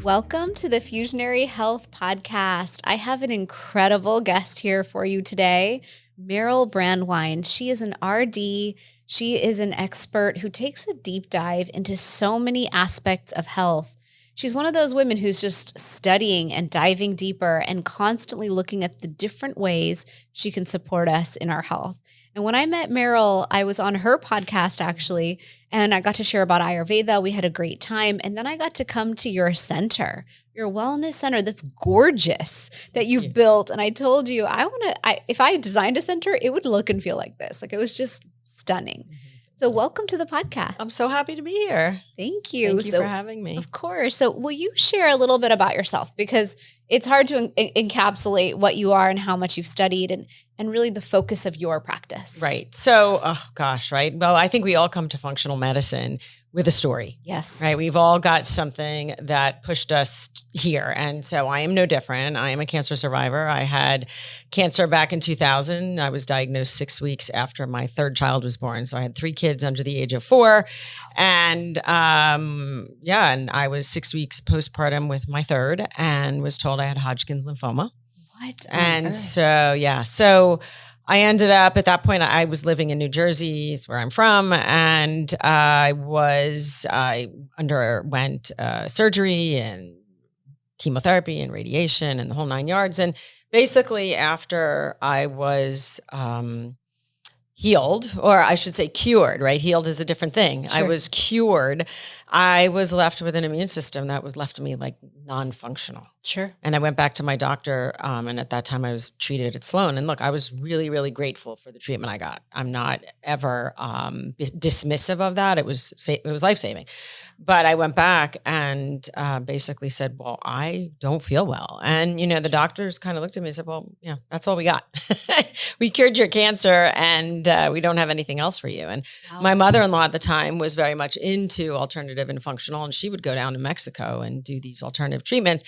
Welcome to the Fusionary Health Podcast. I have an incredible guest here for you today, Meryl Brandwein. She is an RD. She is an expert who takes a deep dive into so many aspects of health. She's one of those women who's just studying and diving deeper and constantly looking at the different ways she can support us in our health. And when I met Meryl, I was on her podcast actually, and I got to share about Ayurveda. We had a great time. And then I got to come to your center, your wellness center that's gorgeous that you've built. And I told you, if I designed a center, it would look and feel like this. Like it was just stunning. So welcome to the podcast. I'm so happy to be here. Thank you. Thank you for having me. Of course. So will you share a little bit about yourself? Because it's hard to encapsulate what you are and how much you've studied and really the focus of your practice. Right. So, right. Well, I think we all come to functional medicine with a story. Yes. Right. We've all got something that pushed us here. And so I am no different. I am a cancer survivor. I had cancer back in 2000. I was diagnosed 6 weeks after my third child was born. So I had 3 kids under the age of 4. And and I was 6 weeks postpartum with my third and was told I had Hodgkin's lymphoma. What? And so I ended up at that point, I was living in New Jersey, is where I'm from. And I underwent surgery and chemotherapy and radiation and the whole 9 yards. And basically after I was healed, or I should say cured, right? Healed is a different thing. Sure. I was cured. I was left with an immune system that was left to me like non-functional. Sure. And I went back to my doctor, and at that time I was treated at Sloan. And look, I was really, really grateful for the treatment I got. I'm not ever dismissive of that. It was life-saving. But I went back and basically said, well, I don't feel well. And, the doctors kind of looked at me and said, well, that's all we got. We cured your cancer and we don't have anything else for you. And my mother-in-law at the time was very much into alternative and functional, and she would go down to Mexico and do these alternative treatments,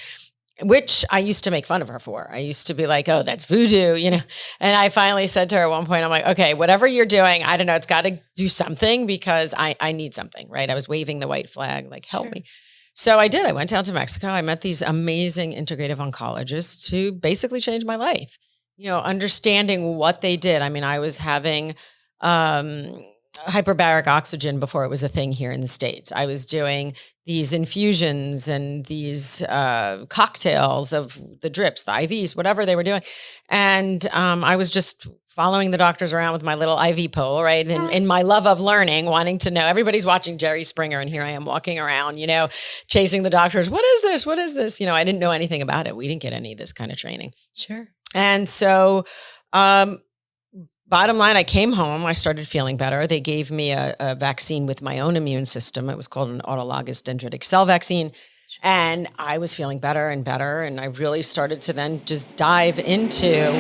which I used to make fun of her for. I used to be like, oh, that's voodoo, And I finally said to her at one point, I'm like, okay, whatever you're doing, I don't know, it's got to do something because I need something, right? I was waving the white flag, like, help me. So I did. I went down to Mexico. I met these amazing integrative oncologists who basically changed my life, understanding what they did. I mean, I was having hyperbaric oxygen before it was a thing here in the States. I was doing these infusions and these cocktails of the drips, the IVs, whatever they were doing. And I was just following the doctors around with my little IV pole, right? And in my love of learning, wanting to know, everybody's watching Jerry Springer. And here I am walking around, chasing the doctors. What is this? What is this? I didn't know anything about it. We didn't get any of this kind of training. Sure. And so, bottom line, I came home. I started feeling better. They gave me a vaccine with my own immune system. It was called an autologous dendritic cell vaccine. And I was feeling better and better. And I really started to then just dive into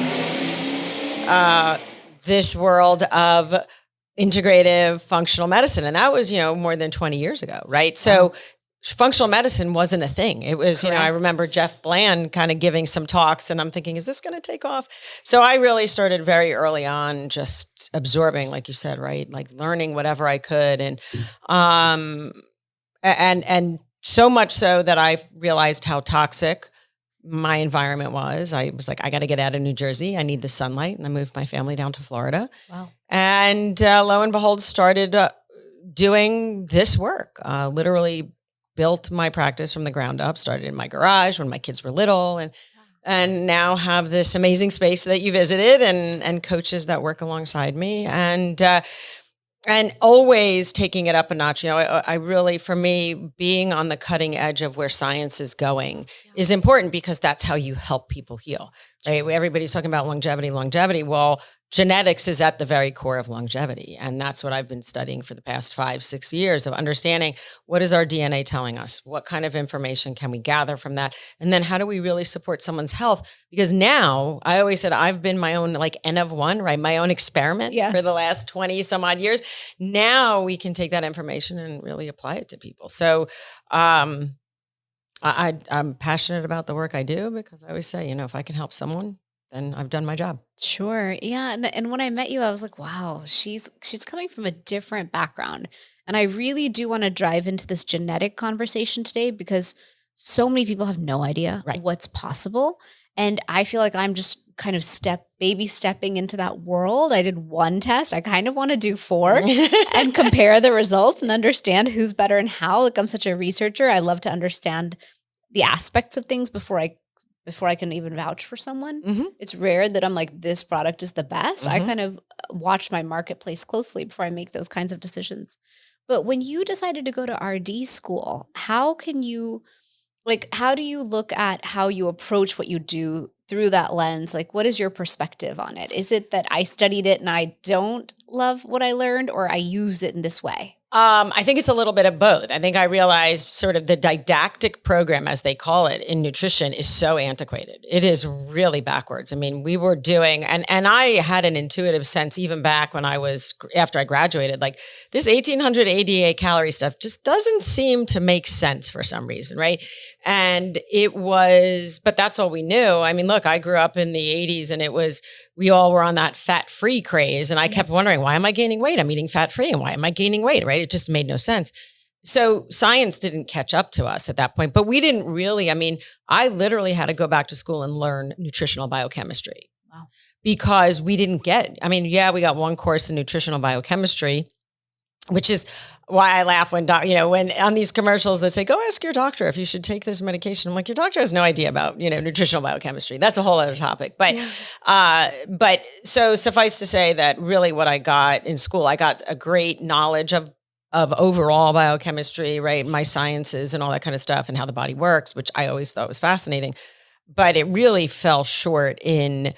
this world of integrative functional medicine. And that was, more than 20 years ago, right? So functional medicine wasn't a thing. It was, I remember Jeff Bland kind of giving some talks and I'm thinking, is this going to take off? So I really started very early on, just absorbing, like you said, right? Like learning whatever I could. And so much so that I realized how toxic my environment was. I was like, I got to get out of New Jersey. I need the sunlight. And I moved my family down to Florida. Wow. And lo and behold, started doing this work, literally built my practice from the ground up, started in my garage when my kids were little and now have this amazing space that you visited and coaches that work alongside me and always taking it up a notch. I really, for me, being on the cutting edge of where science is going is important because that's how you help people heal, right? Everybody's talking about longevity. Well, genetics is at the very core of longevity. And that's what I've been studying for the past 5-6 years of understanding what is our DNA telling us? What kind of information can we gather from that? And then how do we really support someone's health? Because now, I always said I've been my own like N of one, right? My own experiment for the last 20 some odd years. Now we can take that information and really apply it to people. So I'm passionate about the work I do because I always say, if I can help someone, then I've done my job. Sure. Yeah. And when I met you, I was like, wow, she's coming from a different background. And I really do want to dive into this genetic conversation today because so many people have no idea Right. what's possible. And I feel like I'm just kind of baby stepping into that world. I did one test. I kind of want to do 4 and compare the results and understand who's better and how. Like I'm such a researcher. I love to understand the aspects of things before I can even vouch for someone. Mhm. It's rare that I'm like, this product is the best. I Mhm. kind of watch my marketplace closely before I make those kinds of decisions. But when you decided to go to RD school, how do you look at how you approach what you do through that lens? Like, what is your perspective on it? Is it that I studied it and I don't love what I learned, or I use it in this way? I think it's a little bit of both. I think I realized sort of the didactic program, as they call it in nutrition, is so antiquated. It is really backwards. I mean, we were doing, and I had an intuitive sense even back when after I graduated, like this 1800 ADA calorie stuff just doesn't seem to make sense for some reason, right? And but that's all we knew. I mean, look, I grew up in the 80s and we all were on that fat-free craze. And I kept wondering, why am I gaining weight? I'm eating fat-free. And why am I gaining weight? Right? It just made no sense. So science didn't catch up to us at that point, but we didn't really, I literally had to go back to school and learn nutritional biochemistry. Wow. Because we didn't we got one course in nutritional biochemistry, which is why I laugh when on these commercials they say, go ask your doctor if you should take this medication. I'm like, your doctor has no idea about, nutritional biochemistry. That's a whole other topic. But, but so suffice to say that really what I got in school, I got a great knowledge of overall biochemistry, right? My sciences and all that kind of stuff and how the body works, which I always thought was fascinating. But it really fell short in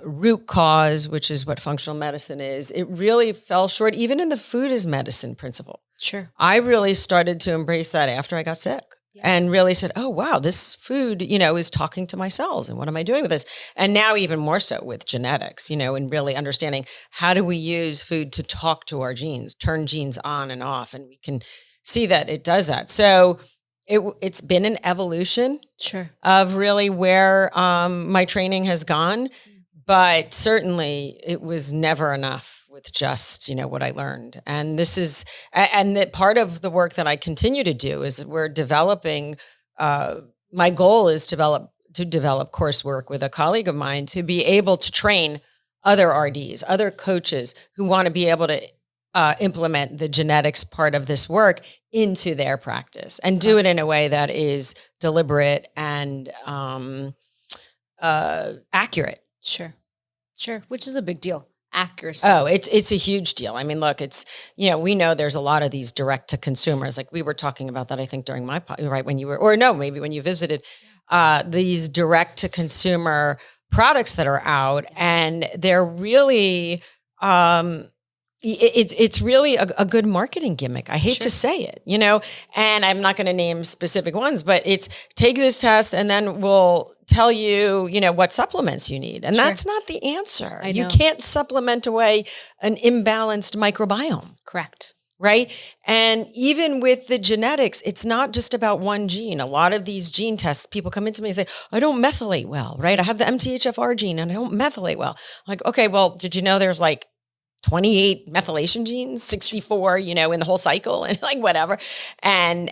root cause, which is what functional medicine is. It really fell short, even in the food is medicine principle. Sure. I really started to embrace that after I got sick and really said, oh, wow, this food, is talking to my cells. And what am I doing with this? And now even more so with genetics, and really understanding how do we use food to talk to our genes, turn genes on and off. And we can see that it does that. So it's been an evolution of really where my training has gone, but certainly it was never enough with just, what I learned. And that part of the work that I continue to do is we're developing, my goal is to develop coursework with a colleague of mine to be able to train other RDs, other coaches who want to be able to implement the genetics part of this work into their practice and do it in a way that is deliberate and accurate. Sure. Which is a big deal. Accuracy. Oh, it's a huge deal. I mean, look, it's, we know there's a lot of these direct to consumers. Like we were talking about that, I think during right when you were, or no, maybe when you visited, these direct to consumer products that are out, and they're really, it's really a good marketing gimmick. I hate to say it, and I'm not going to name specific ones, but it's take this test and then we'll tell you, what supplements you need. And that's not the answer. You can't supplement away an imbalanced microbiome. Correct. Right. And even with the genetics, it's not just about one gene. A lot of these gene tests, people come into me and say, I don't methylate well, right? I have the MTHFR gene and I don't methylate well. I'm like, okay, well, did you know there's like 28 methylation genes, 64, in the whole cycle and like whatever. And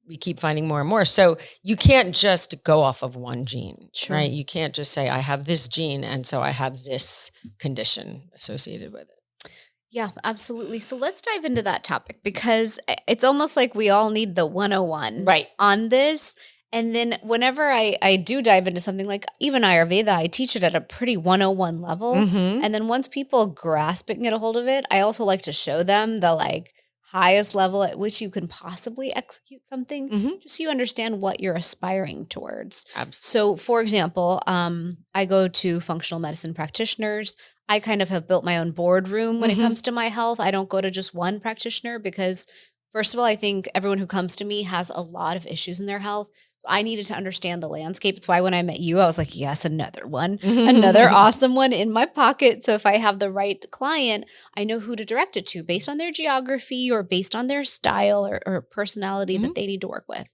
we keep finding more and more. So you can't just go off of one gene, right? You can't just say, I have this gene, and so I have this condition associated with it. Yeah, absolutely. So let's dive into that topic because it's almost like we all need the 101 on this. And then whenever I do dive into something like even Ayurveda, I teach it at a pretty 101 level. Mm-hmm. And then once people grasp it and get a hold of it, I also like to show them the highest level at which you can possibly execute something, just so you understand what you're aspiring towards. Absolutely. So for example, I go to functional medicine practitioners. I kind of have built my own boardroom when it comes to my health. I don't go to just one practitioner because first of all, I think everyone who comes to me has a lot of issues in their health. So I needed to understand the landscape. It's why when I met you, I was like, yes, another one, another awesome one in my pocket. So if I have the right client, I know who to direct it to based on their geography or based on their style or personality that they need to work with.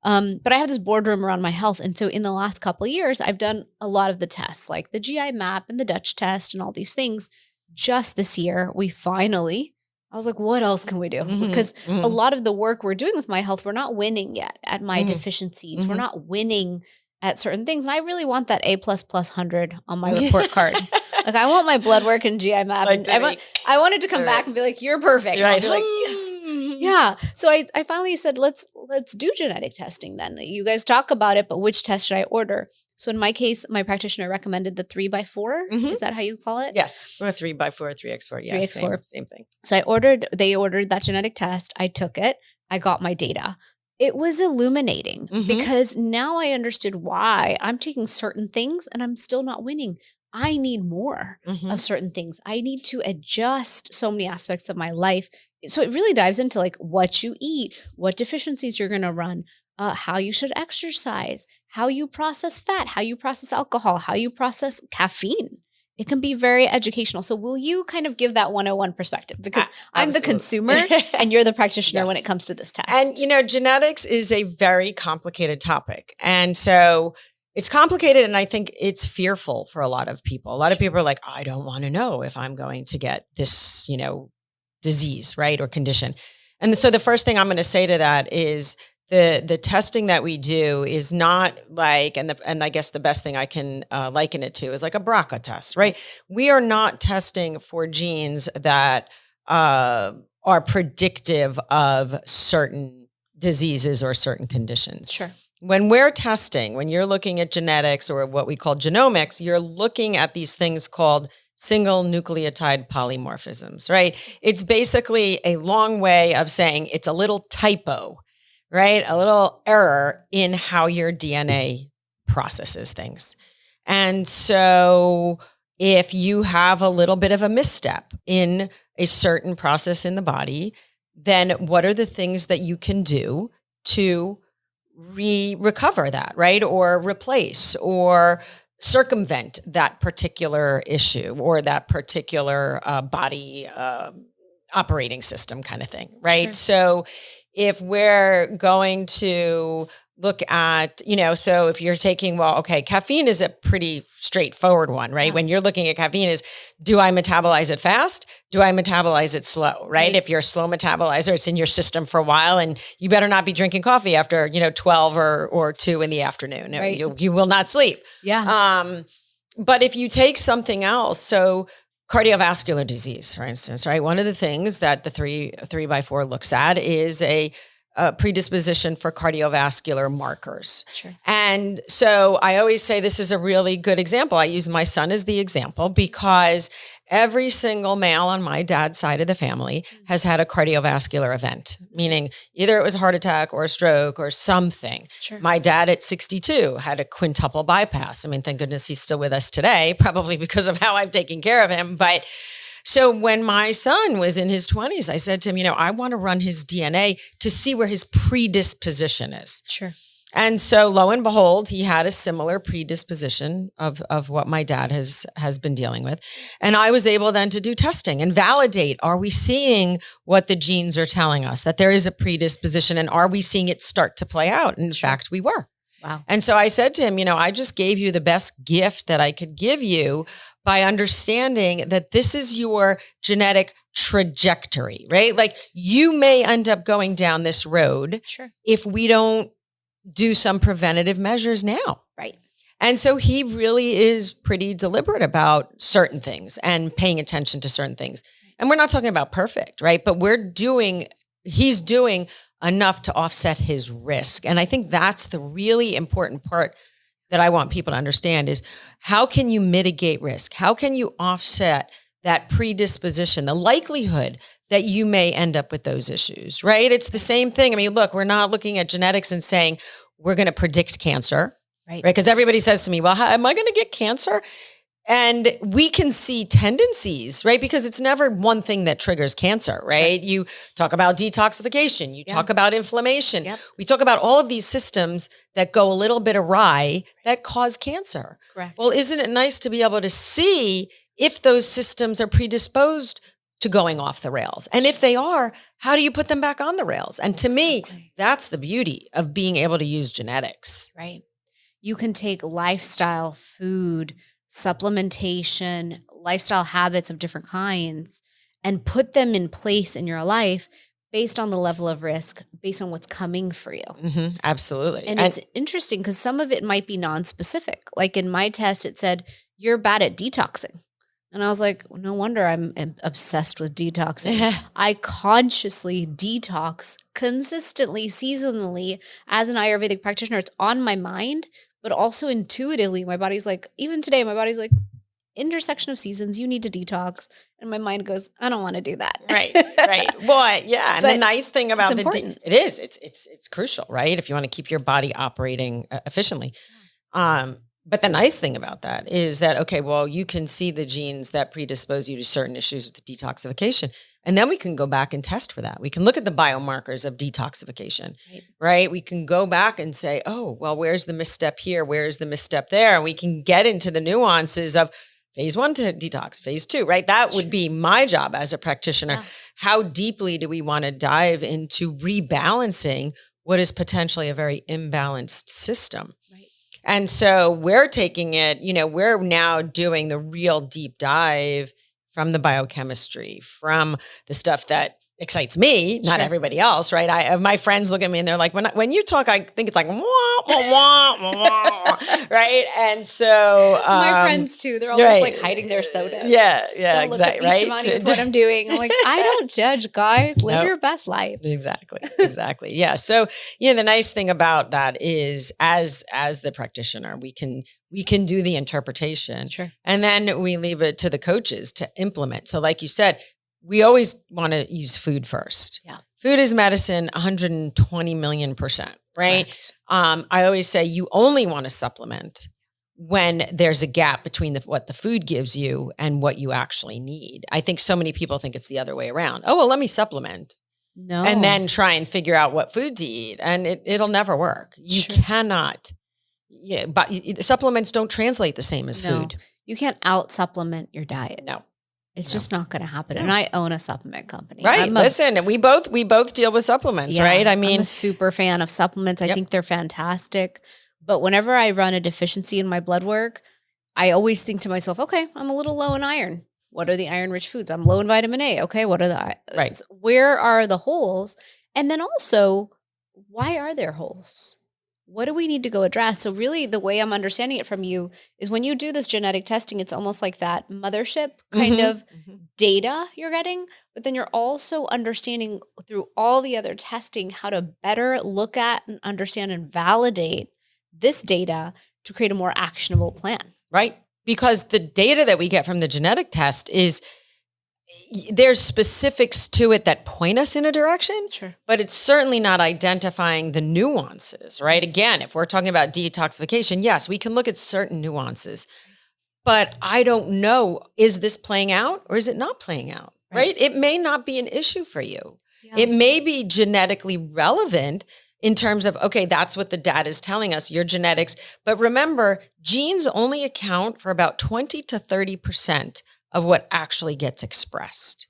But I have this boardroom around my health. And so in the last couple of years, I've done a lot of the tests, like the GI map and the Dutch test and all these things. Just this year, we finally I was like, what else can we do? Because a lot of the work we're doing with my health, we're not winning yet at my deficiencies. We're not winning at certain things. And I really want that A++100 on my report card. Like I want my blood work and GI map. Like and I wanted to come back and be like, you're perfect. Right. I'll be like, yes. Yeah. So I finally said, let's do genetic testing then. You guys talk about it, but which test should I order? So in my case, my practitioner recommended the 3x4. Is that how you call it? Yes. Or 3x4, 3x4. Yes. 3x4. Same thing. So they ordered that genetic test. I took it. I got my data. It was illuminating because now I understood why I'm taking certain things and I'm still not winning. I need more of certain things. I need to adjust so many aspects of my life. So it really dives into like what you eat, what deficiencies you're going to run, how you should exercise, how you process fat, how you process alcohol, how you process caffeine. It can be very educational. So will you kind of give that 101 perspective? Because I'm the consumer and you're the practitioner when it comes to this test. And, genetics is a very complicated topic. And so it's complicated, and I think it's fearful for a lot of people. A lot of people are like, I don't want to know if I'm going to get this, disease, right, or condition. And so the first thing I'm going to say to that is the testing that we do is not like, and I guess the best thing I can liken it to is like a BRCA test, right? We are not testing for genes that are predictive of certain diseases or certain conditions. Sure. When we're testing, when you're looking at genetics or what we call genomics, you're looking at these things called single nucleotide polymorphisms, right? It's basically a long way of saying it's a little typo, right? A little error in how your DNA processes things. And so if you have a little bit of a misstep in a certain process in the body, then what are the things that you can do to recover that, right? Or replace or circumvent that particular issue or that particular body operating system kind of thing, right? Sure. So if we're going to look at, so if you're taking, caffeine is a pretty straightforward one, right? Yeah. When you're looking at caffeine is, do I metabolize it fast? Do I metabolize it slow, right? If you're a slow metabolizer, it's in your system for a while and you better not be drinking coffee after, 12 or 2 in the afternoon. Right. You will not sleep. Yeah. But if you take something else, so cardiovascular disease, for instance, right? One of the things that the 3x4 looks at is a predisposition for cardiovascular markers. Sure. And so I always say this is a really good example. I use my son as the example because every single male on my dad's side of the family has had a cardiovascular event, meaning either it was a heart attack or a stroke or something. Sure. My dad at 62 had a quintuple bypass. I mean, thank goodness he's still with us today, probably because of how I've taken care of him. But so when my son was in his 20s, I said to him, I want to run his DNA to see where his predisposition is. Sure. And so lo and behold, he had a similar predisposition of what my dad has been dealing with. And I was able then to do testing and validate, are we seeing what the genes are telling us, that there is a predisposition, and are we seeing it start to play out? And in fact, we were. Wow. And so I said to him, I just gave you the best gift that I could give you by understanding that this is your genetic trajectory, right? Like you may end up going down this road if we don't do some preventative measures now. Right. And so he really is pretty deliberate about certain things and paying attention to certain things. And we're not talking about perfect, right? But he's doing enough to offset his risk. And I think that's the really important part that I want people to understand is how can you mitigate risk? How can you offset that predisposition, the likelihood that you may end up with those issues, right? It's the same thing. I mean, look, we're not looking at genetics and saying we're going to predict cancer, right? Because everybody says to me, well, am I going to get cancer? And we can see tendencies, right? Because it's never one thing that triggers cancer, right? Sure. You talk about detoxification, you talk about inflammation. Yep. We talk about all of these systems that go a little bit awry that cause cancer. Correct. Well, isn't it nice to be able to see if those systems are predisposed to going off the rails? And if they are, how do you put them back on the rails? And to me, that's the beauty of being able to use genetics. Right. You can take lifestyle, food, supplementation, lifestyle habits of different kinds, and put them in place in your life based on the level of risk, based on what's coming for you. Absolutely. And it's interesting because some of it might be non-specific. Like in my test, it said, you're bad at detoxing. And I was like, no wonder I'm obsessed with detoxing. I consciously detox consistently, seasonally as an Ayurvedic practitioner. It's on my mind, but also intuitively, my body's like, even today, my body's like, intersection of seasons, you need to detox. And my mind goes, I don't want to do that. Right. Well, yeah. And the nice thing about it is it's crucial, right? If you want to keep your body operating efficiently. But the nice thing about that is that, okay, well, you can see the genes that predispose you to certain issues with the detoxification. And then we can go back and test for that. We can look at the biomarkers of detoxification, right? We can go back and say, oh, well, where's the misstep here? Where's the misstep there? And we can get into the nuances of phase 1 to detox, phase 2, right? That would be my job as a practitioner. Yeah. How deeply do we want to dive into rebalancing what is potentially a very imbalanced system? And so we're taking it, we're now doing the real deep dive from the biochemistry, from the stuff that excites me, not everybody else, right? My friends look at me and they're like, when you talk, I think it's like, wah, wah, wah, wah, right? And so my friends too, they're always like hiding their soda. Yeah, exactly. Look at me, what I'm doing. I'm like, I don't judge, guys. Live your best life. Exactly. Yeah. So, the nice thing about that is as the practitioner, we can do the interpretation, and then we leave it to the coaches to implement. So like you said, we always want to use food first. Yeah. Food is medicine 120 million %, right? I always say you only want to supplement when there's a gap between what the food gives you and what you actually need. I think so many people think it's the other way around. Oh, well, let me supplement. No. And then try and figure out what food to eat. And it'll never work. You cannot. Yeah, but supplements don't translate the same as food. You can't out-supplement your diet. No. It's just not going to happen. And I own a supplement company. Right. Listen, we both deal with supplements, right? I'm a super fan of supplements. I think they're fantastic. But whenever I run a deficiency in my blood work, I always think to myself, okay, I'm a little low in iron. What are the iron-rich foods? I'm low in vitamin A. Okay, what are the where are the holes? And then also, why are there holes? What do we need to go address? So really the way I'm understanding it from you is when you do this genetic testing, it's almost like that mothership kind of data you're getting, but then you're also understanding through all the other testing how to better look at and understand and validate this data to create a more actionable plan. Right. Because the data that we get from the genetic test is there's specifics to it that point us in a direction, but it's certainly not identifying the nuances, right? Again, if we're talking about detoxification, yes, we can look at certain nuances, but I don't know, is this playing out or is it not playing out, right? It may not be an issue for you. Yeah. It may be genetically relevant in terms of, okay, that's what the data is telling us, your genetics. But remember, genes only account for about 20 to 30% of what actually gets expressed.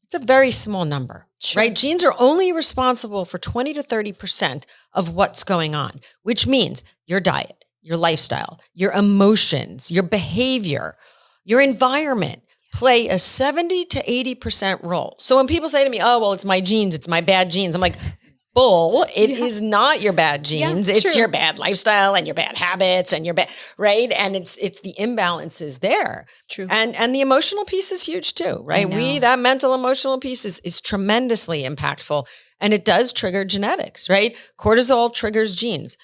It's a very small number, right? Genes are only responsible for 20 to 30% of what's going on, which means your diet, your lifestyle, your emotions, your behavior, your environment play a 70 to 80% role. So when people say to me, oh, well, it's my genes, it's my bad genes, I'm like, bull. It is not your bad genes. It's your bad lifestyle and your bad habits and your bad, right? And it's the imbalances there. True. And the emotional piece is huge too, right? That mental emotional piece is tremendously impactful, and it does trigger genetics, right? Cortisol triggers genes,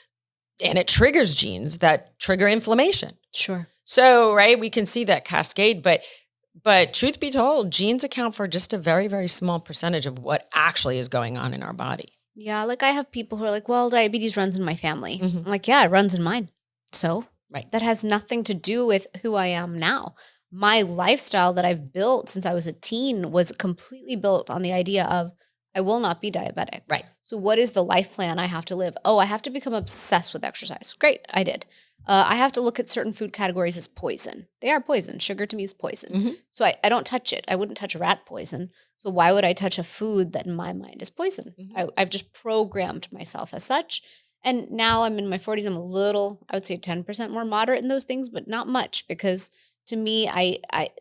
and it triggers genes that trigger inflammation. Sure. So, right, we can see that cascade, but truth be told, genes account for just a very, very small percentage of what actually is going on in our body. Yeah, like I have people who are like, well, diabetes runs in my family. I'm like, yeah, it runs in mine. So that has nothing to do with who I am now. My lifestyle that I've built since I was a teen was completely built on the idea of I will not be diabetic. Right. So what is the life plan I have to live? Oh, I have to become obsessed with exercise. Great, I did. I have to look at certain food categories as poison. They are poison. Sugar to me is poison. So I don't touch it. I wouldn't touch rat poison. So why would I touch a food that in my mind is poison? I've just programmed myself as such. And now I'm in my 40s. I'm a little, I would say 10% more moderate in those things, but not much, because to me, I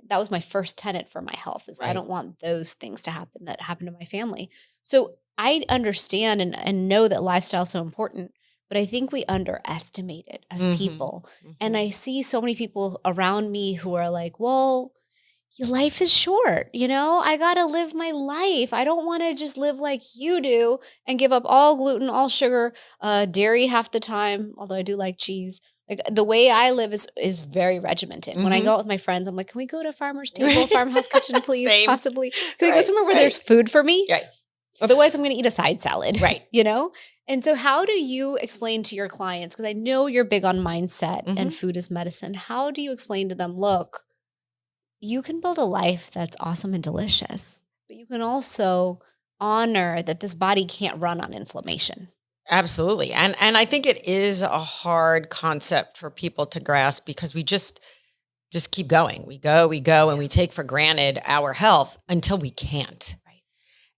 that was my first tenet for my health is I Right. don't want those things to happen that happen to my family. So I understand and know that lifestyle is so important, but I think we underestimate it as Mhm. people. And Mhm. I see so many people around me who are like, well, your life is short. I got to live my life. I don't want to just live like you do and give up all gluten, all sugar, dairy half the time, although I do like cheese. Like the way I live is very regimented. When I go Mhm. out with my friends, I'm like, can we go to Farmer's Table, Farmhouse Kitchen, please? Same. Possibly. Can we go Right, somewhere where there's right, food for me? right, Otherwise, I'm going to eat a side salad, right. you know? And so, how do you explain to your clients? Because I know you're big on mindset and Mhm. food is medicine. How do you explain to them, look, you can build a life that's awesome and delicious, but you can also honor that this body can't run on inflammation. Absolutely. And I think it is a hard concept for people to grasp because we just keep going. We go and we take for granted our health until we can't. Right.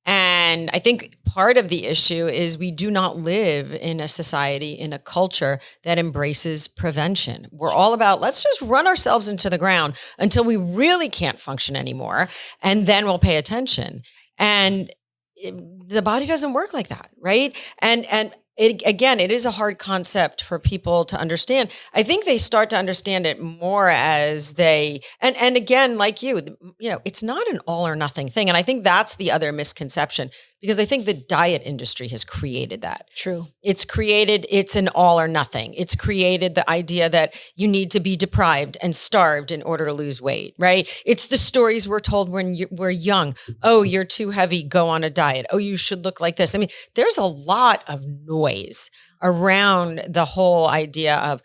And I think part of the issue is we do not live in a society, in a culture that embraces prevention. We're all about, let's just run ourselves into the ground until we really can't function anymore. And then we'll pay attention. And the body doesn't work like that. Right. And again, it is a hard concept for people to understand. I think they start to understand it more as and again, like it's not an all or nothing thing. And I think that's the other misconception because I think the diet industry has created that. True. It's an all or nothing. It's created the idea that you need to be deprived and starved in order to lose weight, right? It's the stories we're told when we're young. Oh, you're too heavy, go on a diet. Oh, you should look like this. I mean, there's a lot of noise around the whole idea of,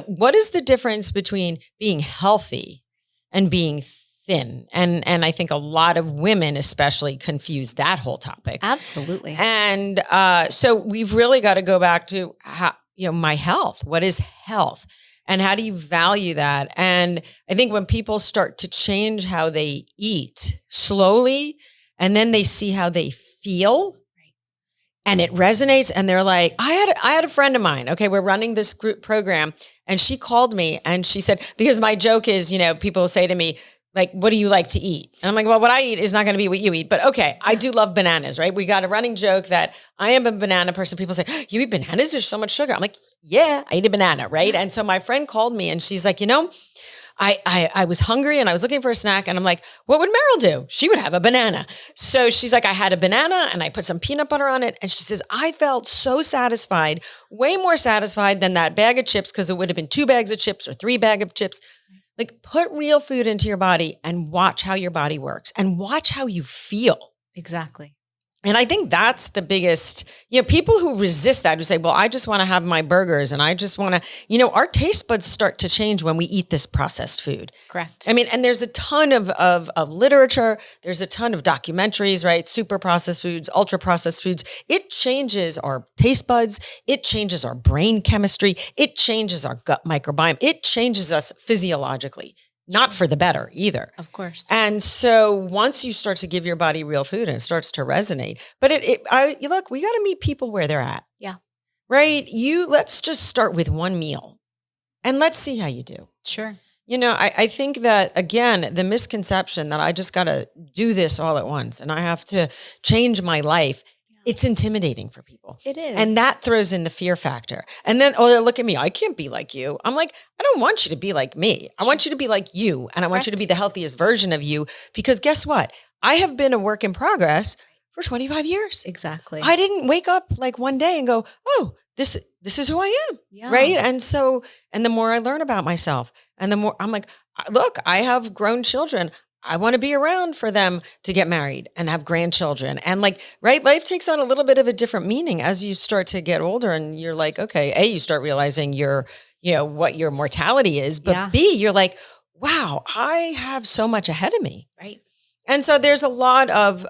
what is the difference between being healthy and being thin? And I think a lot of women especially confuse that whole topic. Absolutely. And so we've really got to go back to how, my health. What is health? And how do you value that? And I think when people start to change how they eat slowly, and then they see how they feel, and it resonates, and they're like, I had a friend of mine. Okay, we're running this group program, and she called me and she said, because my joke is, people say to me, like, what do you like to eat? And I'm like, well, what I eat is not going to be what you eat. But okay, I do love bananas, right? We got a running joke that I am a banana person. People say, you eat bananas? There's so much sugar. I'm like, yeah, I eat a banana, right? And so my friend called me and she's like, I was hungry and I was looking for a snack and I'm like, what would Meryl do? She would have a banana. So she's like, I had a banana and I put some peanut butter on it. And she says, I felt so satisfied, way more satisfied than that bag of chips because it would have been 2 bags of chips or 3 bags of chips. Like, put real food into your body and watch how your body works and watch how you feel. Exactly. And I think that's the biggest, people who resist that, who say, well, I just want to have my burgers and I just want to, our taste buds start to change when we eat this processed food. Correct. I mean, and there's a ton of literature. There's a ton of documentaries, right? Super processed foods, ultra processed foods. It changes our taste buds. It changes our brain chemistry. It changes our gut microbiome. It changes us physiologically. Not for the better either. Of course. And so once you start to give your body real food and it starts to resonate, but look, we got to meet people where they're at. Yeah. Right. Let's just start with one meal and let's see how you do. Sure. I think that, again, the misconception that I just got to do this all at once and I have to change my life. It's intimidating for people. It is. And that throws in the fear factor. And then, oh, look at me. I can't be like you. I'm like, I don't want you to be like me. I want you to be like you. And I want you to be the healthiest version of you. Because guess what? I have been a work in progress for 25 years. Exactly. I didn't wake up like one day and go, oh, this is who I am. Yeah. Right. And the more I learn about myself and the more I'm like, look, I have grown children. I want to be around for them to get married and have grandchildren. And life takes on a little bit of a different meaning as you start to get older and you're like, okay, you start realizing what your mortality is, but B, you're like, wow, I have so much ahead of me. Right. And so there's a lot of,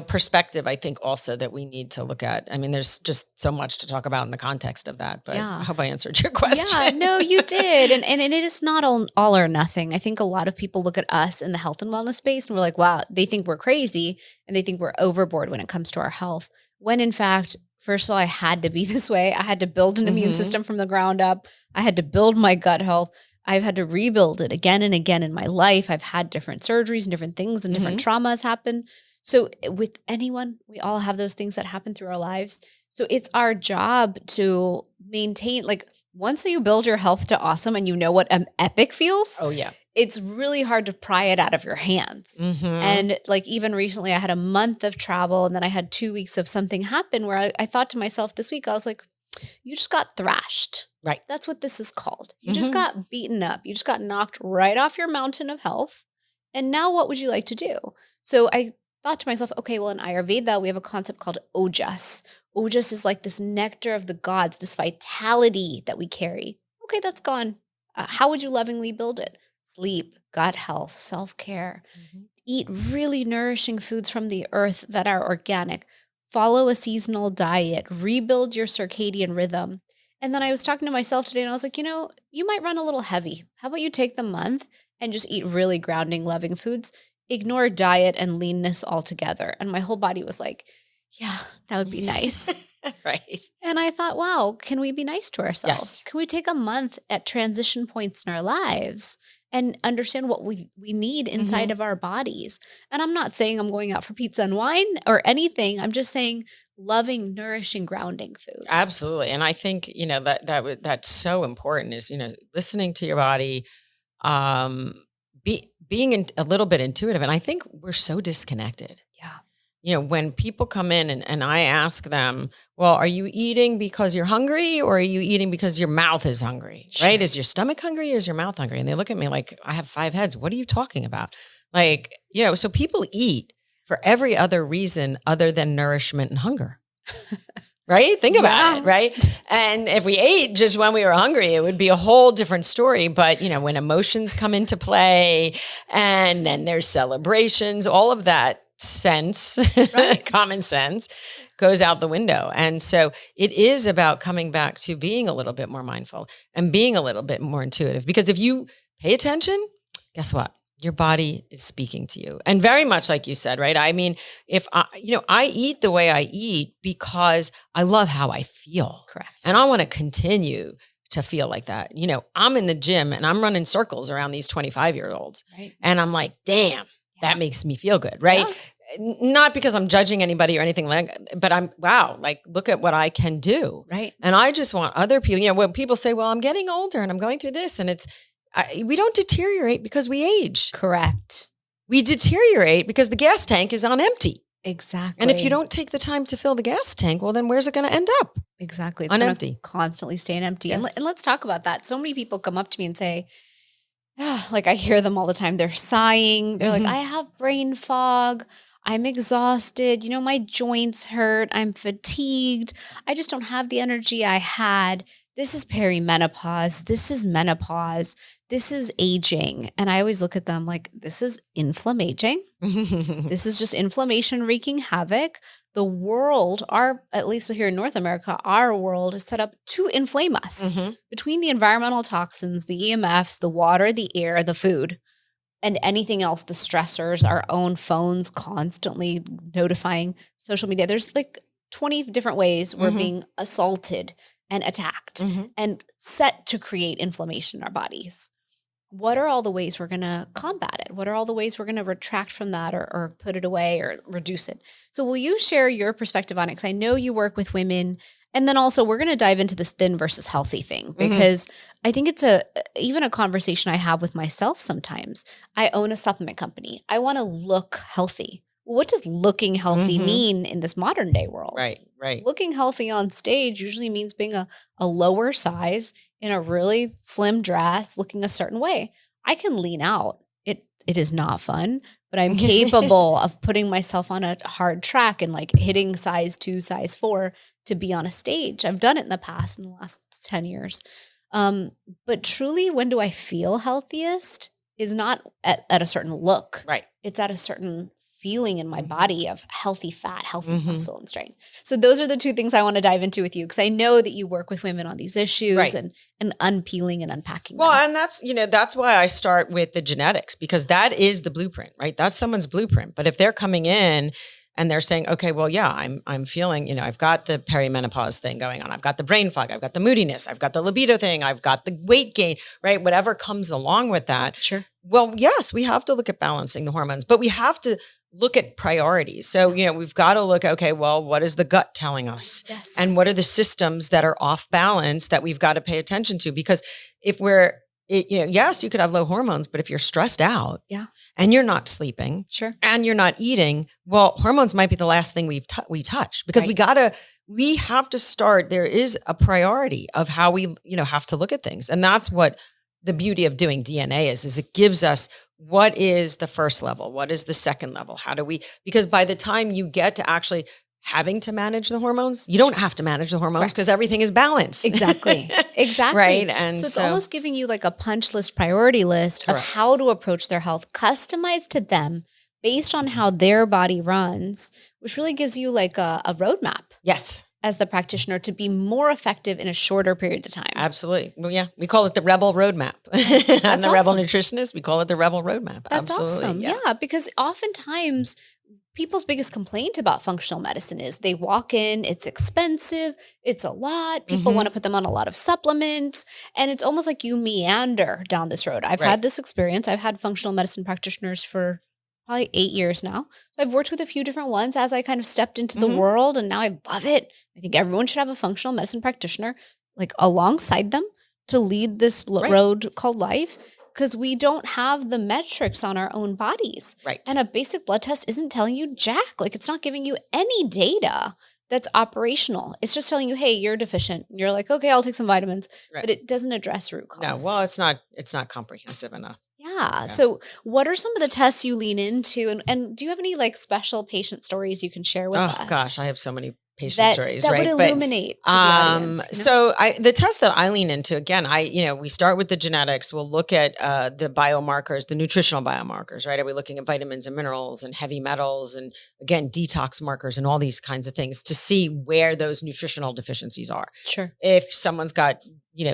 perspective, I think also that we need to look at. I mean, there's just so much to talk about in the context of that, but I hope I answered your question. Yeah, no, you did. And it is not all or nothing. I think a lot of people look at us in the health and wellness space and we're like, wow, they think we're crazy and they think we're overboard when it comes to our health. When in fact, first of all, I had to be this way. I had to build an immune system from the ground up. I had to build my gut health. I've had to rebuild it again and again in my life. I've had different surgeries and different things and different traumas happen. So with anyone, we all have those things that happen through our lives. So it's our job to maintain, like, once you build your health to awesome and you know what epic feels, Oh, yeah. it's really hard to pry it out of your hands. And like even recently I had a month of travel and then I had 2 weeks of something happen where I thought to myself this week, I was like, you just got thrashed. Right. That's what this is called. You just got beaten up. You just got knocked right off your mountain of health. And now what would you like to do? So I thought to myself, okay, well in Ayurveda, we have a concept called ojas. Ojas is like this nectar of the gods, this vitality that we carry. Okay, that's gone. How would you lovingly build it? Sleep, gut health, self-care, eat really nourishing foods from the earth that are organic, follow a seasonal diet, rebuild your circadian rhythm. And then I was talking to myself today and I was like, you might run a little heavy. How about you take the month and just eat really grounding, loving foods? Ignore diet and leanness altogether. And my whole body was like, yeah, that would be nice. Right. And I thought, wow, can we be nice to ourselves? Yes. Can we take a month at transition points in our lives and understand what we need inside of our bodies? And I'm not saying I'm going out for pizza and wine or anything. I'm just saying loving, nourishing, grounding foods. Absolutely. And I think, that's so important is, listening to your body, being a little bit intuitive. And I think we're so disconnected. Yeah. When people come in and I ask them, well, are you eating because you're hungry or are you eating because your mouth is hungry, right? Is your stomach hungry or is your mouth hungry? And they look at me like, I have 5 heads. What are you talking about? Like, so people eat for every other reason other than nourishment and hunger, right? Think about it, right? And if we ate just when we were hungry, it would be a whole different story. But, when emotions come into play and then there's celebrations, all of that sense, common sense goes out the window. And so it is about coming back to being a little bit more mindful and being a little bit more intuitive, because if you pay attention, guess what? Your body is speaking to you. And very much like you said, right? I mean, if I eat the way I eat because I love how I feel. Correct. And I want to continue to feel like that. I'm in the gym and I'm running circles around these 25-year-olds. Right. And I'm like, damn, that makes me feel good, right? Yeah. Not because I'm judging anybody or anything but look at what I can do. Right. And I just want other people, when people say, well, I'm getting older and I'm going through this, and we don't deteriorate because we age. Correct. We deteriorate because the gas tank is on empty. Exactly. And if you don't take the time to fill the gas tank, well, then where's it going to end up? Exactly. It's on gonna empty. Constantly staying empty. Yes. And let's talk about that. So many people come up to me and say, like I hear them all the time. They're sighing. They're like, I have brain fog. I'm exhausted. My joints hurt. I'm fatigued. I just don't have the energy I had. This is perimenopause. This is menopause. This is aging. And I always look at them like, this is inflammaging. This is just inflammation wreaking havoc. The world, at least here in North America, our world is set up to inflame us between the environmental toxins, the EMFs, the water, the air, the food, and anything else, the stressors, our own phones constantly notifying, social media. There's like 20 different ways we're being assaulted and attacked and set to create inflammation in our bodies. What are all the ways we're going to combat it? What are all the ways we're going to retract from that or put it away or reduce it? So will you share your perspective on it? Because I know you work with women. And then also we're going to dive into this thin versus healthy thing, because I think it's even a conversation I have with myself sometimes. I own a supplement company. I want to look healthy. What does looking healthy mean in this modern day world? Right. Looking healthy on stage usually means being a lower size in a really slim dress, looking a certain way. I can lean out. It is not fun, but I'm capable of putting myself on a hard track and like hitting size 2, size 4 to be on a stage. I've done it in the past, in the last 10 years. But truly, when do I feel healthiest is not at a certain look. Right. It's at a certain feeling in my body of healthy fat, healthy muscle and strength. So those are the 2 things I want to dive into with you, because I know that you work with women on these issues and unpeeling and unpacking Well, them. and that's why I start with the genetics, because that is the blueprint, right? That's someone's blueprint. But if they're coming in and they're saying, okay, well, yeah, I'm feeling, I've got the perimenopause thing going on. I've got the brain fog. I've got the moodiness. I've got the libido thing. I've got the weight gain, right? Whatever comes along with that. Sure. Well, yes, we have to look at balancing the hormones, but we have to look at priorities. So, we've got to look, okay, well, what is the gut telling us? Yes. And what are the systems that are off balance that we've got to pay attention to? Because if yes, you could have low hormones, but if you're stressed out and you're not sleeping sure, and you're not eating, well, hormones might be the last thing we touch, because we have to start. There is a priority of how we, have to look at things. And that's what the beauty of doing DNA is it gives us what is the first level? What is the second level? Because by the time you get to actually having to manage the hormones, you don't have to manage the hormones because everything is balanced. Exactly. Right. And so it's almost giving you like a punch list, priority list of how to approach their health, customized to them based on how their body runs, which really gives you like a roadmap. Yes. As the practitioner to be more effective in a shorter period of time. Absolutely. Well, yeah, we call it the Rebel Roadmap. That's I'm the awesome. Rebel nutritionist. We call it the Rebel Roadmap. That's Absolutely. awesome. Yeah, because oftentimes people's biggest complaint about functional medicine is they walk in, it's expensive, it's a lot. People want to put them on a lot of supplements, and it's almost like you meander down this road. I've had this experience. I've had functional medicine practitioners for probably 8 years now. So I've worked with a few different ones as I kind of stepped into the world, and now I love it. I think everyone should have a functional medicine practitioner like alongside them to lead this road called life, because we don't have the metrics on our own bodies. Right. And a basic blood test isn't telling you jack. Like, it's not giving you any data that's operational. It's just telling you, hey, you're deficient. And you're like, okay, I'll take some vitamins, but it doesn't address root cause. No, well, it's not comprehensive enough. Yeah. So what are some of the tests you lean into? And do you have any like special patient stories you can share with us? Oh gosh, I have so many patient stories, that right? would illuminate to the audience. So the test that I lean into, again, we start with the genetics. We'll look at the biomarkers, the nutritional biomarkers, right? Are we looking at vitamins and minerals and heavy metals and, again, detox markers and all these kinds of things to see where those nutritional deficiencies are. Sure. If someone's got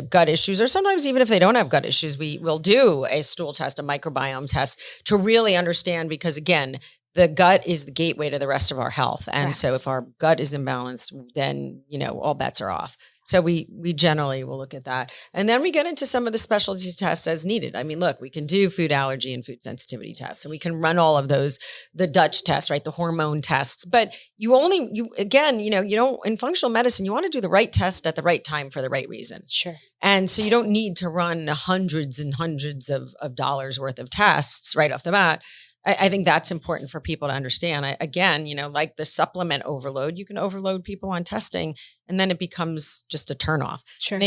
gut issues, or sometimes even if they don't have gut issues, we will do a stool test, a microbiome test to really understand, because again, the gut is the gateway to the rest of our health. And so if our gut is imbalanced, then, all bets are off. So we generally will look at that. And then we get into some of the specialty tests as needed. I mean, look, we can do food allergy and food sensitivity tests, and we can run all of those, the Dutch tests, right? The hormone tests. But you don't, in functional medicine, you want to do the right test at the right time for the right reason. Sure. And so you don't need to run hundreds and hundreds of dollars worth of tests right off the bat. I think that's important for people to understand. Like the supplement overload, you can overload people on testing, and then it becomes just a turnoff. Sure.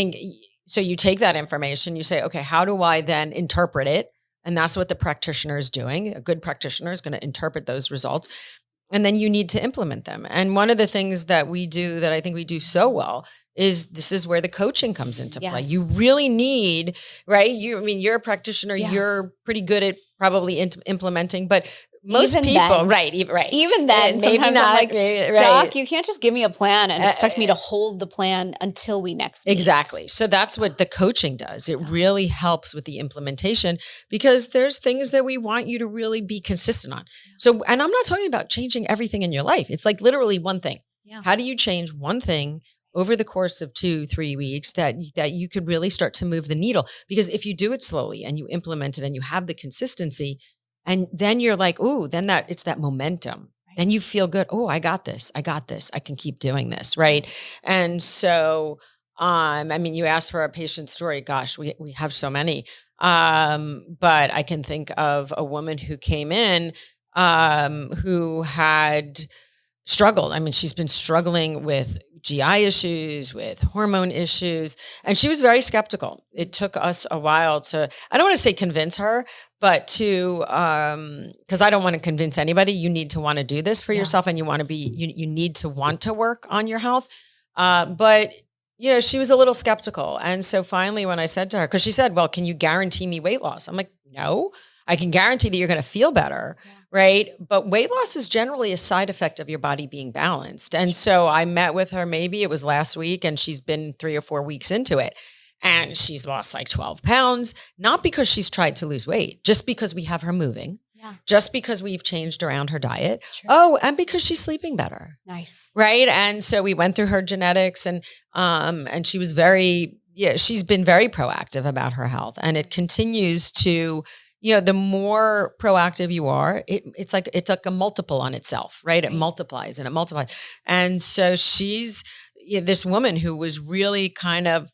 So you take that information, you say, okay, how do I then interpret it? And that's what the practitioner is doing. A good practitioner is going to interpret those results, and then you need to implement them. And one of the things that we do that I think we do so well is this is where the coaching comes into play. You really need, right? You're a practitioner, you're pretty good at probably implementing, but most even people, then, right. Even then, maybe sometimes not, I'm like, right. Doc, you can't just give me a plan and expect me to hold the plan until we next meet. Exactly. So that's what the coaching does. It really helps with the implementation, because there's things that we want you to really be consistent on. So, and I'm not talking about changing everything in your life. It's like literally one thing. Yeah. How do you change one thing over the course of 2-3 weeks that you could really start to move the needle? Because if you do it slowly and you implement it and you have the consistency, and then you're like, oh, then it's that momentum. Right. Then you feel good. Oh, I got this. I can keep doing this. Right. And so, you asked for a patient story. Gosh, we have so many. But I can think of a woman who came in, who had struggled. She's been struggling with GI issues, with hormone issues, and she was very skeptical. It took us a while to, I don't want to say convince her, but to, because I don't want to convince anybody. You need to want to do this for yourself, and you need to want to work on your health. But she was a little skeptical. And so finally when I said to her, because she said, well, can you guarantee me weight loss? I'm like, no, I can guarantee that you're going to feel better. Yeah. Right. But weight loss is generally a side effect of your body being balanced. And so I met with her, maybe it was last week, and she's been 3 or 4 weeks into it. And she's lost like 12 pounds, not because she's tried to lose weight, just because we have her moving. just because we've changed around her diet. Sure. Oh, and because she's sleeping better. Nice. Right. And so we went through her genetics and she was she's been very proactive about her health, and it continues to, the more proactive you are, it's like a multiple on itself, right? It multiplies and it multiplies. And so she's this woman who was really kind of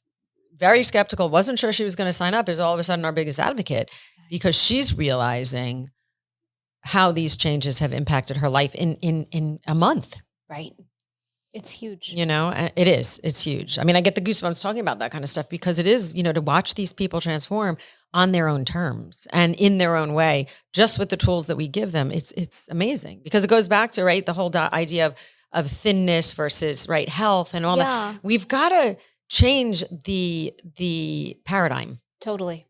very skeptical, wasn't sure she was going to sign up, is all of a sudden our biggest advocate, because she's realizing how these changes have impacted her life in a month. Right. It's huge. It is. It's huge. I mean, I get the goosebumps talking about that kind of stuff, because it is, to watch these people transform on their own terms and in their own way, just with the tools that we give them. It's amazing, because it goes back to, right, the whole idea of thinness versus, right, health and all that. We've got to change the paradigm. Totally.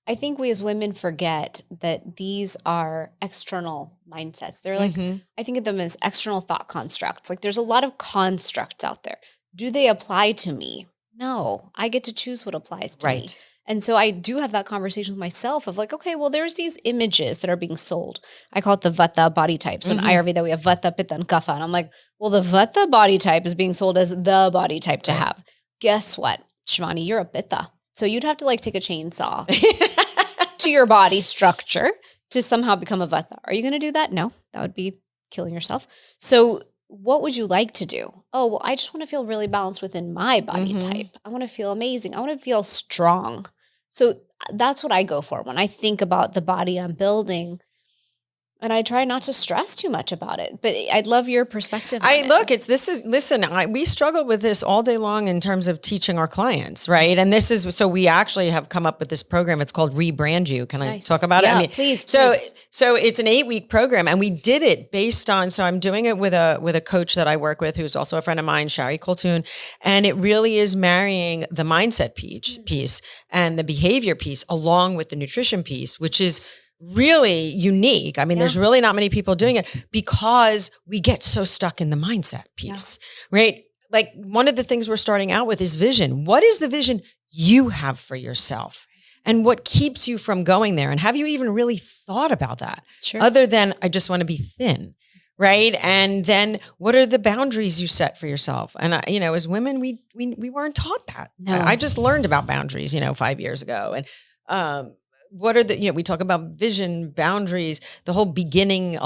I think we as women forget that these are external mindsets. They're like, I think of them as external thought constructs. Like, there's a lot of constructs out there. Do they apply to me? No, I get to choose what applies to me. And so I do have that conversation with myself of like, okay, well, there's these images that are being sold. I call it the Vata body type. So in Ayurveda, we have Vata, Pitta, and Kapha. And I'm like, well, the Vata body type is being sold as the body type to have. Guess what, Shivani, you're a Pitta. So you'd have to like take a chainsaw to your body structure to somehow become a Vata. Are you going to do that? No, that would be killing yourself. So what would you like to do? Oh, well, I just want to feel really balanced within my body type. I want to feel amazing. I want to feel strong. So that's what I go for when I think about the body I'm building. And I try not to stress too much about it, but I'd love your perspective. We struggle with this all day long in terms of teaching our clients, right? And so we actually have come up with this program. It's called Rebrand You. Can I talk about it? I mean, please. So it's an 8-week program, and we did it based on, so I'm doing it with a coach that I work with, who's also a friend of mine, Shari Coltoon. And it really is marrying the mindset piece and the behavior piece along with the nutrition piece, which is really unique. I mean, there's really not many people doing it, because we get so stuck in the mindset piece, right? Like, one of the things we're starting out with is vision. What is the vision you have for yourself? And what keeps you from going there? And have you even really thought about that? Sure. Other than, I just want to be thin, right? And then what are the boundaries you set for yourself? And as women, we weren't taught that. No. I just learned about boundaries, 5 years ago. And, what are we talk about vision, boundaries, the whole beginning,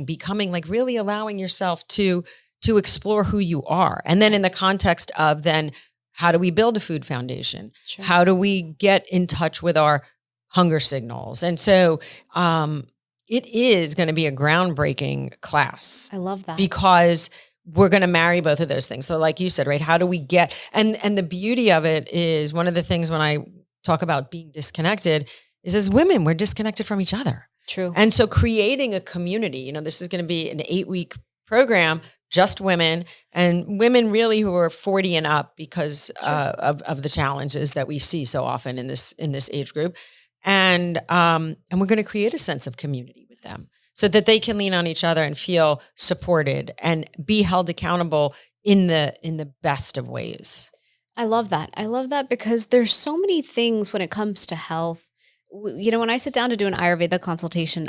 becoming, like really allowing yourself to explore who you are. And then in the context of then, how do we build a food foundation? Sure. How do we get in touch with our hunger signals? And so it is going to be a groundbreaking class. I love that. Because we're going to marry both of those things. So like you said, right, how do we get, and the beauty of it is, one of the things when I talk about being disconnected is, as women, we're disconnected from each other. True. And so creating a community, this is going to be an 8-week program, just women, and women really who are 40 and up, because of the challenges that we see so often in this age group. And we're going to create a sense of community with them, so that they can lean on each other and feel supported and be held accountable in the best of ways. I love that. I love that, because there's so many things when it comes to health. When I sit down to do an Ayurveda consultation,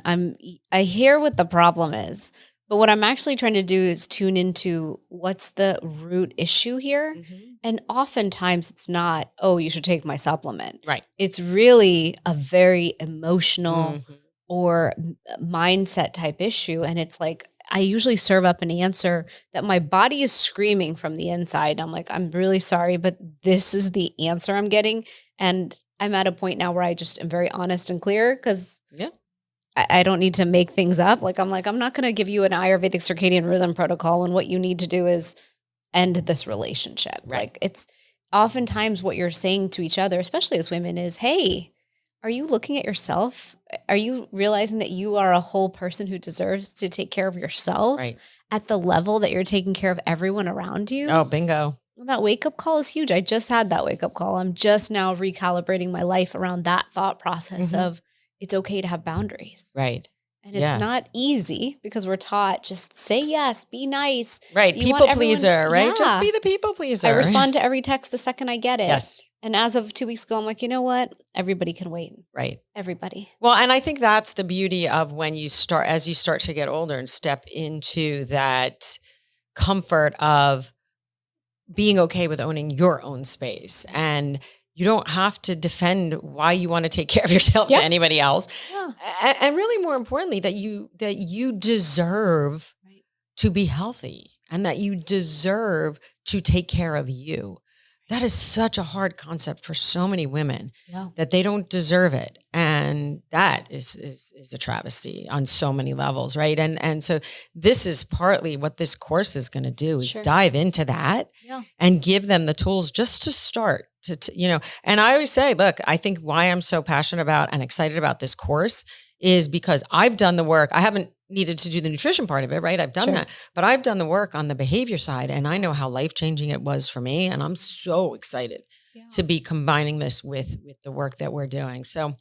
I hear what the problem is, but what I'm actually trying to do is tune into what's the root issue here. And oftentimes it's not, oh, you should take my supplement. Right. It's really a very emotional or mindset type issue. And it's like, I usually serve up an answer that my body is screaming from the inside. I'm like, I'm really sorry, but this is the answer I'm getting. And I'm at a point now where I just am very honest and clear, because I don't need to make things up. I'm not going to give you an Ayurvedic circadian rhythm protocol, and what you need to do is end this relationship. Right. Like, it's oftentimes what you're saying to each other, especially as women, is, hey, are you looking at yourself? Are you realizing that you are a whole person who deserves to take care of yourself at the level that you're taking care of everyone around you? Oh, bingo. That wake-up call is huge. I just had that wake-up call. I'm just now recalibrating my life around that thought process of, it's okay to have boundaries. Right. And it's not easy because we're taught just say yes, be nice. Right. You People want pleaser, everyone- right? Yeah. Just be the people pleaser. I respond to every text the second I get it. Yes. And as of 2 weeks ago, I'm like, you know what? Everybody can wait. Right. Everybody. Well, and I think that's the beauty of when you start, as you start to get older and step into that comfort of being okay with owning your own space. And you don't have to defend why you want to take care of yourself to anybody else. Yeah. And really more importantly, that you deserve to be healthy and that you deserve to take care of you. That is such a hard concept for so many women that they don't deserve it. And that is a travesty on so many levels, right? And so this is partly what this course is going to do is dive into that and give them the tools just to start to, and I always say, look, I think why I'm so passionate about and excited about this course is because I've done the work. I haven't needed to do the nutrition part of it, right? I've done that, but I've done the work on the behavior side and I know how life-changing it was for me. And I'm so excited to be combining this with the work that we're doing. So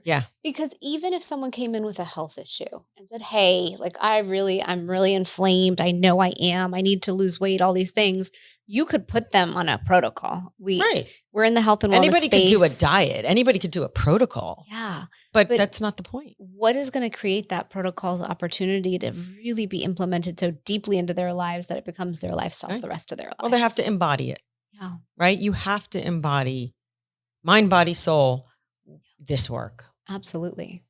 yeah. Because even if someone came in with a health issue and said, hey, like I'm really inflamed. I know I am. I need to lose weight, all these things. You could put them on a protocol. We're in the health and wellness Anybody space. could do a diet. Anybody could do a protocol. Yeah. But that's not the point. What is going to create that protocol's opportunity to really be implemented so deeply into their lives that it becomes their lifestyle for the rest of their lives? Well, they have to embody it. Yeah. Right? You have to embody mind, body, soul, this work. Absolutely.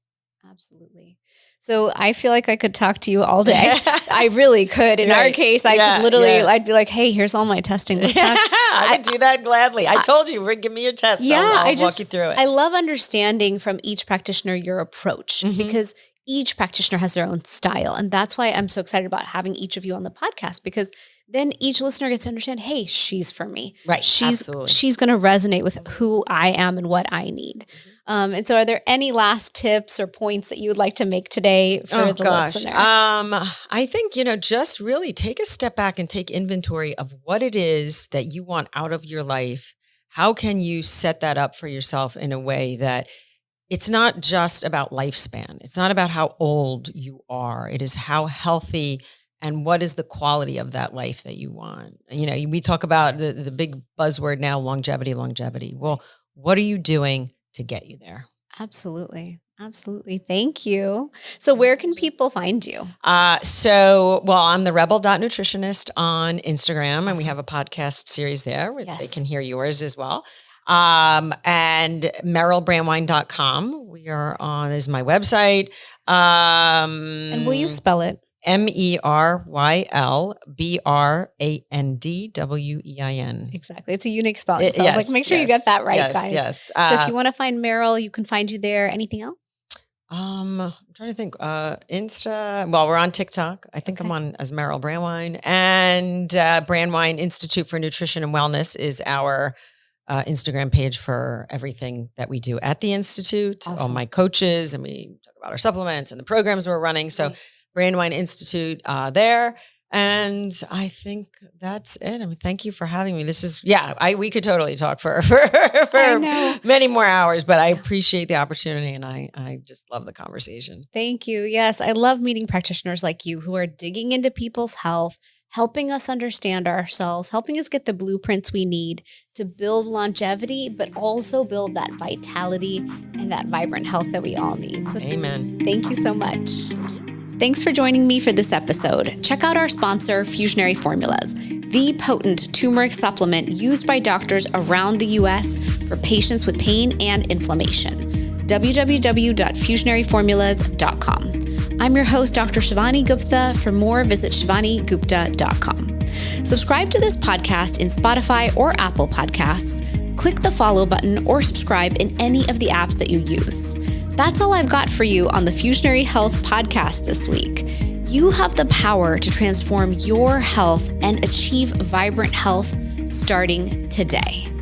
Absolutely. So I feel like I could talk to you all day. I really could. In our case, I could literally, I'd be like, hey, here's all my testing. Let's talk. I would do that gladly. I told you, give me your test. I'll walk you through it. I love understanding from each practitioner your approach because each practitioner has their own style. And that's why I'm so excited about having each of you on the podcast because then each listener gets to understand, hey, she's for me. Right. She's going to resonate with who I am and what I need. And so are there any last tips or points that you would like to make today for the listener? I think, just really take a step back and take inventory of what it is that you want out of your life. How can you set that up for yourself in a way that it's not just about lifespan. It's not about how old you are. It is how healthy and what is the quality of that life that you want. We talk about the big buzzword now, longevity. Well, what are you doing to get you there? Absolutely. Absolutely. Thank you. So where can people find you? I'm the rebel.nutritionist on Instagram and we have a podcast series there where they can hear yours as well. And merylbrandwein.com. We are on, is my website. And will you spell it? MERYLBRANDWEIN. Exactly. It's a unique spelling. So I was like, make sure you get that right, guys. Yes. So if you want to find Meryl, you can find you there. Anything else? I'm trying to think. Insta. Well, we're on TikTok. I think I'm on as Meryl Brandwein. And Brandwein Institute for Nutrition and Wellness is our Instagram page for everything that we do at the Institute. Awesome. All my coaches, and we talk about our supplements and the programs we're running. So Brandwein Institute there. And I think that's it. I mean, thank you for having me. This is, we could totally talk for many more hours, but I appreciate the opportunity and I just love the conversation. Thank you. Yes. I love meeting practitioners like you who are digging into people's health, helping us understand ourselves, helping us get the blueprints we need to build longevity, but also build that vitality and that vibrant health that we all need. So amen. Thank you so much. Thanks for joining me for this episode. Check out our sponsor, Fusionary Formulas, the potent turmeric supplement used by doctors around the U.S. for patients with pain and inflammation. www.fusionaryformulas.com. I'm your host, Dr. Shivani Gupta. For more, visit shivanigupta.com. Subscribe to this podcast in Spotify or Apple Podcasts. Click the follow button or subscribe in any of the apps that you use. That's all I've got for you on the Fusionary Health podcast this week. You have the power to transform your health and achieve vibrant health starting today.